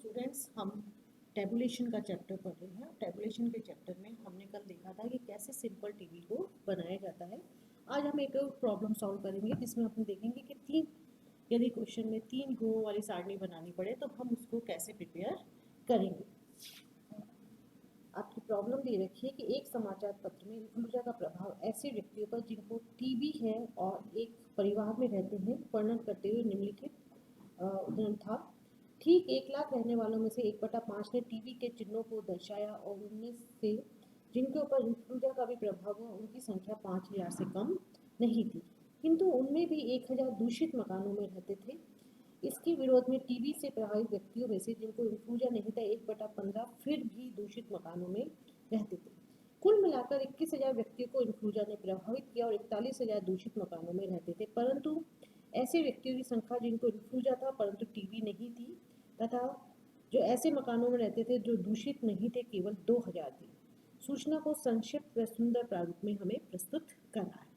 Students, हम tabulation का chapter पढ़ रहे हैं। टेबुलेशन के चैप्टर में हमने कल देखा था कि कैसे सिंपल टीवी को बनाया जाता है। आज हम एक प्रॉब्लम सॉल्व करेंगे जिसमें हम देखेंगे कि यदि क्वेश्चन में 3 घुओं वाली सारणी बनानी पड़े तो हम उसको कैसे प्रिपेयर करेंगे। आपकी प्रॉब्लम दे रखी है कि एक समाचार पत्र में इन्फ्लुएंजा का प्रभाव ऐसे व्यक्तियों पर जिनको टीबी है और एक परिवार में रहते हैं वर्णन करते हुए निम्नलिखित उदाहरण था। ठीक 1 लाख रहने वालों में से 1/5 ने टीबी के चिन्हों को दर्शाया और उनमें से जिनके ऊपर इन्फ्लुएंजा का भी प्रभाव हुआ उनकी संख्या 5000 से कम नहीं थी, किंतु उनमें भी 1000 दूषित मकानों में रहते थे। इसके विरोध में टीबी से प्रभावित व्यक्तियों में से जिनको इन्फ्लुएंजा नहीं था 1/15 फिर भी दूषित मकानों में रहते थे। कुल मिलाकर 21,000 व्यक्तियों को इन्फ्लुएंजा ने प्रभावित किया और 41,000 दूषित मकानों में रहते थे, परंतु ऐसे व्यक्तियों की संख्या जिनको इन्फ्लुएंजा था परंतु टीबी नहीं थी तथा जो ऐसे मकानों में रहते थे जो दूषित नहीं थे केवल 2000 थे। सूचना को संक्षिप्त व सुंदर प्रारूप में हमें प्रस्तुत करना है।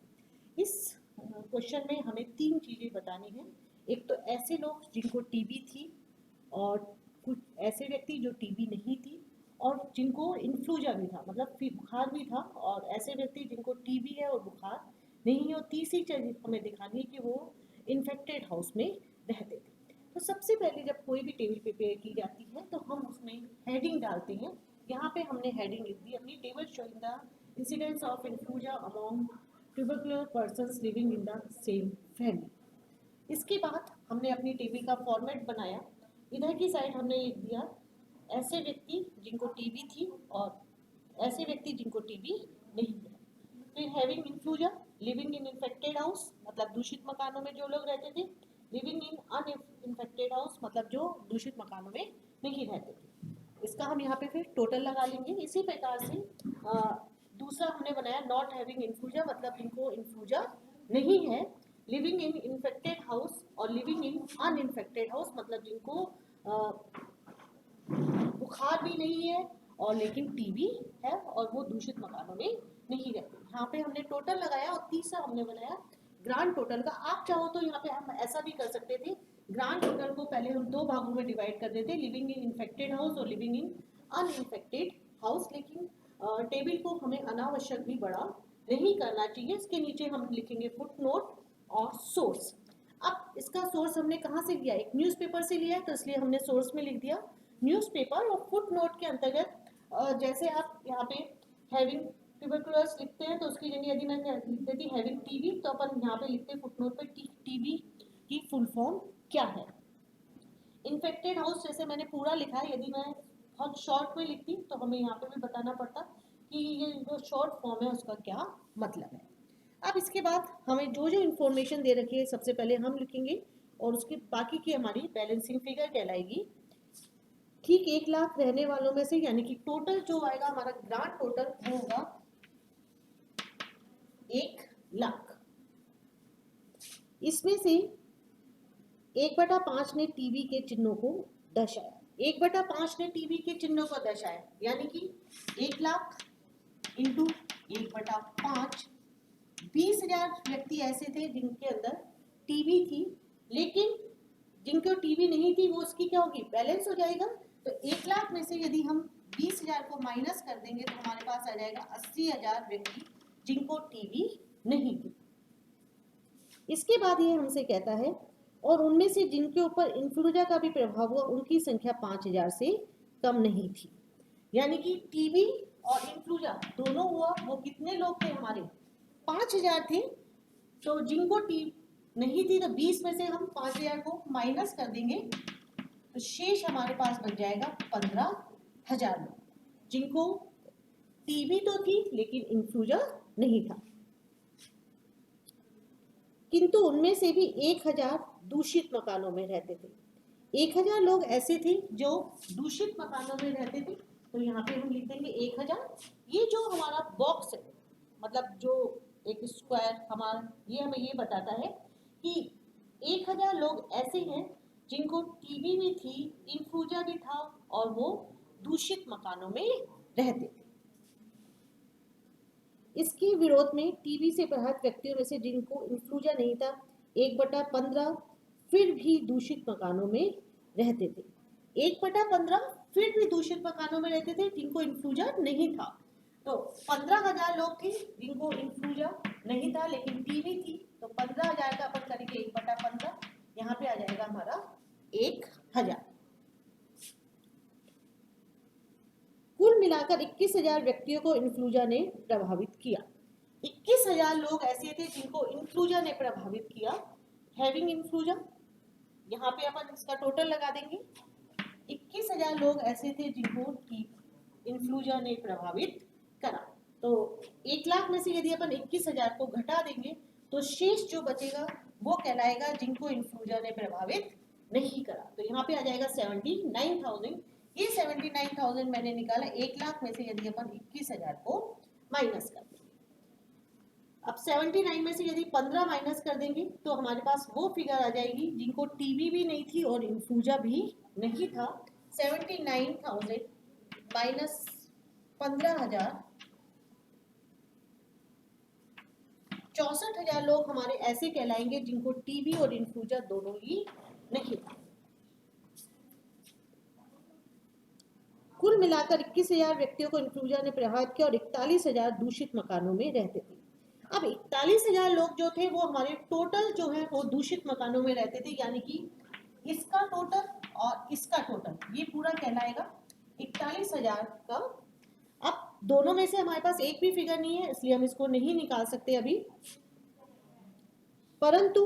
इस क्वेश्चन में हमें 3 चीजें बतानी है। एक तो ऐसे लोग जिनको टीबी थी और कुछ ऐसे व्यक्ति जो टीबी नहीं थी और जिनको इन्फ्लुएंजा भी था, मतलब बुखार भी था, और ऐसे व्यक्ति जिनको टीबी है और बुखार नहीं है। और तीसरी चीज हमें दिखानी है कि वो इन्फेक्टेड हाउस में रहते थे। तो सबसे पहले जब कोई भी टेबल प्रिपेयर की जाती है तो हम उसमें हेडिंग डालते हैं। यहाँ पे हमने हेडिंग लिख दी अपनी table showing the incidence of influenza among tubercular persons living in the same family. इसके बाद हमने अपनी टेबल का फॉर्मेट बनाया। इधर की साइड हमने लिख दिया ऐसे व्यक्ति जिनको टीबी थी और ऐसे व्यक्ति जिनको टीबी नहीं है। फिर having influenza, living in infected house, मतलब दूषित मकानों में जो लोग रहते थे। लिविंग इन अनइन्फेक्टेड हाउस, मतलब जो दूषित मकानों में नहीं रहते थे। इसका हम यहाँ पे फिर टोटल लगा लेंगे। इसी प्रकार से दूसरा हमने बनाया नॉट हैविंग इन्फ्लुएंजा, मतलब जिनको इन्फ्लुएंजा नहीं है। लिविंग इन इन्फेक्टेड हाउस और लिविंग इन अनइन्फेक्टेड हाउस, मतलब जिनको बुखार भी नहीं है और लेकिन टीबी है और वो दूषित मकानों में नहीं रहते। यहाँ पे हमने टोटल लगाया और तीसरा हमने बनाया ग्रांड टोटल का। आप चाहो तो यहाँ पे हम ऐसा भी कर सकते थे, ग्रांड टोटल को पहले हम 2 भागों में डिवाइड कर देते, लिविंग इन इन्फेक्टेड हाउस और लिविंग इन अनइन्फेक्टेड हाउस। लेकिन टेबल को हमें अनावश्यक भी बड़ा नहीं करना चाहिए। इसके नीचे हम लिखेंगे फुट नोट और सोर्स। अब इसका सोर्स हमने कहाँ से लिया, एक न्यूज़पेपर से लिया है, तो इसलिए हमने सोर्स में लिख दिया न्यूज़पेपर। और फुट नोट के अंतर्गत जैसे आप यहाँ पे हैविंग ट्यूबरकुलर्स लिखते हैं तो उसकी जगह यदि मैं लिख देती हैविंग टीबी तो अपन यहाँ पे लिखते फुटनोट पे टीबी की फुल फॉर्म क्या है। इन्फेक्टेड हाउस जैसे मैंने पूरा लिखा है, यदि मैं बहुत शॉर्ट में लिखती तो हमें यहाँ पे भी बताना पड़ता कि ये जो शॉर्ट फॉर्म है उसका क्या मतलब है। अब इसके बाद हमें जो जो इन्फॉर्मेशन दे रखी है सबसे पहले हम लिखेंगे और उसके बाकी की हमारी बैलेंसिंग फिगर कहलाएगी। ठीक 1 लाख रहने वालों में से, यानी कि टोटल जो आएगा हमारा ग्रांड टोटल वो होगा 1 लाख। इसमें से 1/5 ने टीबी के चिन्हों को दर्शाया। 1/5 ने टीबी के चिन्हों को दर्शाया, यानी कि 1 लाख इंटू 1/5, 20,000 व्यक्ति ऐसे थे जिनके अंदर टीबी थी, लेकिन जिनको टीबी नहीं थी वो उसकी क्या होगी, बैलेंस हो जाएगा। तो 1 लाख में से यदि हम 20,000 को माइनस कर देंगे तो हमारे पास आ जाएगा 80,000 व्यक्ति जिनको टीबी नहीं थी। इसके बाद ये हमसे कहता है और उनमें से जिनके ऊपर इन्फ्लुएंजा का भी प्रभाव हुआ उनकी संख्या 5000 से कम नहीं थी। यानी कि टीबी और इन्फ्लुएंजा दोनों हुआ, वो कितने लोग थे हमारे, 5000 थे। तो जिनको टीबी नहीं थी तो 20 में से हम 5000 को माइनस कर देंगे तो शेष हमारे पास बच जाएगा 15,000 लोग जिनको टीबी तो थी लेकिन इन्फ्लुएंजा नहीं था, किंतु उनमें से भी 1000 दूषित मकानों में रहते थे। 1000 लोग ऐसे थे जो दूषित मकानों में रहते थे, तो यहाँ पे हम लिख देंगे 1000। ये जो हमारा बॉक्स है, मतलब जो एक स्क्वायर हमारा, ये हमें ये बताता है कि 1000 लोग ऐसे हैं जिनको टीबी भी थी, इन्फ्लुएंजा भी था और वो दूषित मकानों में रहते थे। इसके विरोध में टीबी से प्रभावित व्यक्तियों में से जिनको इन्फ्लुएंजा नहीं था 1/15 फिर भी दूषित मकानों में रहते थे। 1/15 फिर भी दूषित मकानों में रहते थे जिनको इन्फ्लूएंजा नहीं था। तो 15,000 लोग थे जिनको इन्फ्लूएंजा नहीं था लेकिन टीबी थी, तो 15,000 का अपन करेंगे 1/15, यहाँ पे आ जाएगा हमारा 1,000। कुल मिलाकर 21,000 व्यक्तियों को इन्फ्लूएंजा ने प्रभावित किया। 21,000 लोग ऐसे थे जिनको इन्फ्लूएंजा ने प्रभावित किया, हैविंग इन्फ्लूएंजा। यहाँ पे अपन इसका टोटल लगा देंगे। 21,000 लोग ऐसे थे जिनको इन्फ्लूएंजा ने प्रभावित करा। तो 1,00,000 में से यदि अपन 21,000 को घटा देंगे तो शेष जो बचेगा वो कहलाएगा जिनको इन्फ्लूएंजा ने प्रभावित नहीं करा। तो यहाँ पे आ जाएगा 79,000। ये 79,000 मैंने निकाला 1,00,000 में से यदि अपन 21,000 को माइनस कर देंगे। अब 79 में से यदि 15 माइनस कर देंगे तो हमारे पास वो फिगर आ जाएगी जिनको टीबी भी नहीं थी और इन्फ्लूएंजा भी नहीं था। 79,000 माइनस 15,000, 64,000 लोग हमारे ऐसे कहलाएंगे जिनको टीबी और इन्फ्लूएंजा दोनों ही नहीं था। कुल मिलाकर 21,000 व्यक्तियों को इन्फ्लूएंजा ने प्रभावित किया और 41,000 दूषित मकानों में रहते थे। अब 41,000 लोग जो थे वो हमारे टोटल जो है वो दूषित मकानों में रहते थे, यानी कि इसका टोटल और इसका टोटल ये पूरा कहलाएगा 41,000 का। अब दोनों में से हमारे पास एक भी फिगर नहीं है इसलिए हम इसको नहीं निकाल सकते अभी, परंतु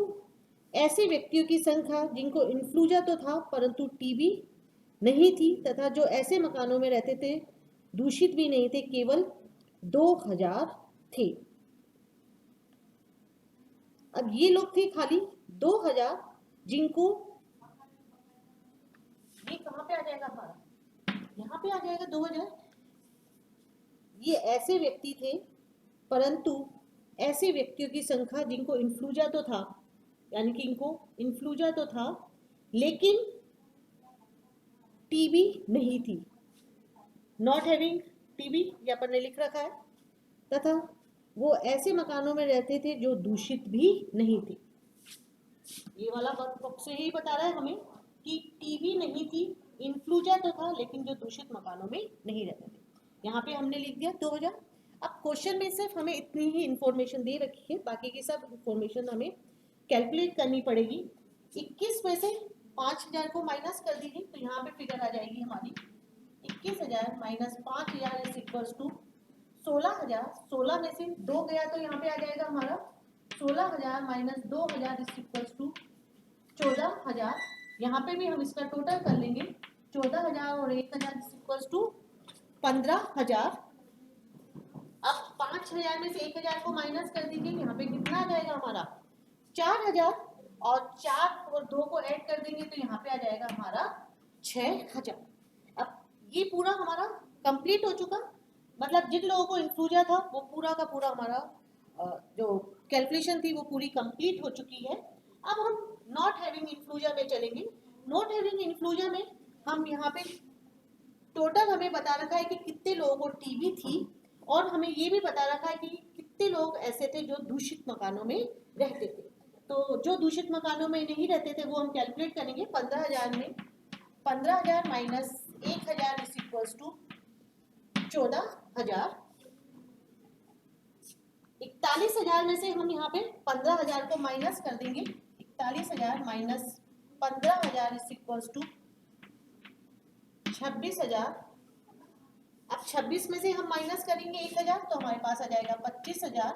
ऐसे व्यक्तियों की संख्या जिनको इन्फ्लूएंजा तो था परंतु टीबी नहीं थी तथा जो ऐसे मकानों में रहते थे दूषित भी नहीं थे, केवल 2,000 थे। अब ये लोग थे खाली 2,000 जिनको, ये कहाँ पे आ जाएगा हमारा, यहाँ पे आ जाएगा 2,000। ये ऐसे व्यक्ति थे परंतु ऐसे व्यक्तियों की संख्या जिनको इन्फ्लूएंजा तो था, यानी कि इनको इन्फ्लूएंजा तो था लेकिन टीबी नहीं थी, नॉट हैविंग टीबी ये अपन ने लिख रखा है, तथा वो ऐसे मकानों में रहते थे जो दूषित भी नहीं थे। ये वाला वर्क से ही बता रहा है हमें कि टीबी नहीं थी, इन्फ्लूएंजा तो था लेकिन जो दूषित मकानों में नहीं रहते थे। यहाँ पे हमने लिख दिया 2,000। अब क्वेश्चन में सिर्फ हमें इतनी ही इंफॉर्मेशन दे रखी है, बाकी की सब इंफॉर्मेशन हमें कैलकुलेट करनी पड़ेगी। 21 में से 5,000 को माइनस कर दीजिए तो यहाँ पे फिगर आ जाएगी हमारी 21,000 माइनस 5,000 इज इक्वल टू 16,000। 16 में से 2 गया तो यहाँ पे आ जाएगा हमारा 16,000 माइनस 2,000 इज इक्वल टू 14,000। यहाँ पे भी हम इसका टोटल कर लेंगे 14,000 और 1,000 इज इक्वल टू 15,000। अब 5,000 में से 1,000 को माइनस कर दीजिए, यहाँ पे कितना आ जाएगा हमारा 4,000 और 4 और 2 को ऐड कर देंगे तो यहाँ पे आ जाएगा हमारा 6,000। अब ये पूरा हमारा कंप्लीट हो चुका, मतलब जिन लोगों को इन्फ्लूएंजा था वो पूरा का पूरा हमारा जो कैलकुलेशन थी वो पूरी कंप्लीट हो चुकी है। अब हम नॉट हैविंग इन्फ्लूएंजा में चलेंगे। नॉट हैविंग इन्फ्लूएंजा में हम यहाँ पे टोटल हमें बता रखा है कि कितने लोगों को टीबी थी और हमें ये भी बता रखा है कि कितने लोग ऐसे थे जो दूषित मकानों में रहते थे। तो जो दूषित मकानों में नहीं रहते थे वो हम कैलकुलेट करेंगे। 15,000 में 15,000 माइनस 1,000 इज इक्वल टू 14,000। 41,000 में से हम यहाँ पे 15,000 को माइनस कर देंगे। 41,000 माइनस 15,000 इज इक्वल टू 26,000। अब 26 में से हम माइनस करेंगे 1,000 तो हमारे पास आ जाएगा 25,000।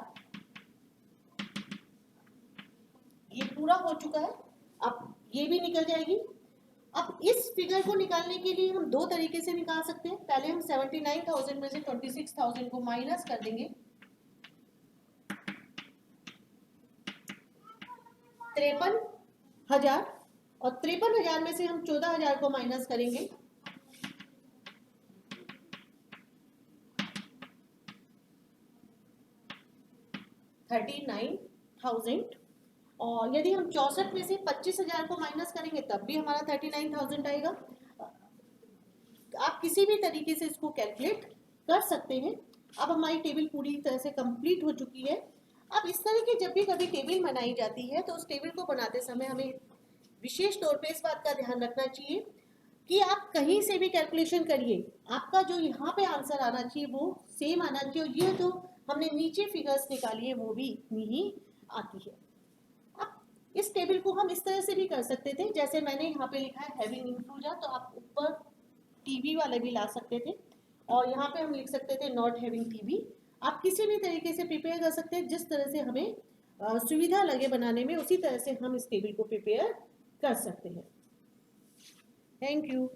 ये पूरा हो चुका है, अब ये भी निकल जाएगी। अब इस फिगर को निकालने के लिए हम दो तरीके से निकाल सकते हैं। पहले हम 79,000 में से 26,000 को माइनस कर देंगे, 53,000 और 53,000 में से हम 14,000 को माइनस करेंगे, 39,000। और यदि हम 64 में से 25,000 को माइनस करेंगे तब भी हमारा 39,000 आएगा। आप किसी भी तरीके से इसको कैलकुलेट कर सकते हैं। अब हमारी टेबल पूरी तरह से कंप्लीट हो चुकी है। अब इस तरह की जब भी कभी टेबल बनाई जाती है तो उस टेबल को बनाते समय हमें विशेष तौर पे इस बात का ध्यान रखना चाहिए कि आप कहीं से भी कैलकुलेशन करिए, आपका जो यहाँ पे आंसर आना चाहिए वो सेम आना चाहिए, और ये जो हमने नीचे फिगर्स निकाली है वो भी इतनी ही आती है। अब इस टेबल को हम इस तरह से भी कर सकते थे, जैसे मैंने यहाँ पे लिखा है हैविंग इन्फ्लूएंजा, तो आप ऊपर टीबी वाले भी ला सकते थे, और यहाँ पे हम लिख सकते थे नॉट हैविंग टीबी। आप किसी भी तरीके से प्रिपेयर कर सकते हैं, जिस तरह से हमें सुविधा लगे बनाने में, उसी तरह से हम इस टेबल को प्रिपेयर कर सकते हैं। Thank you.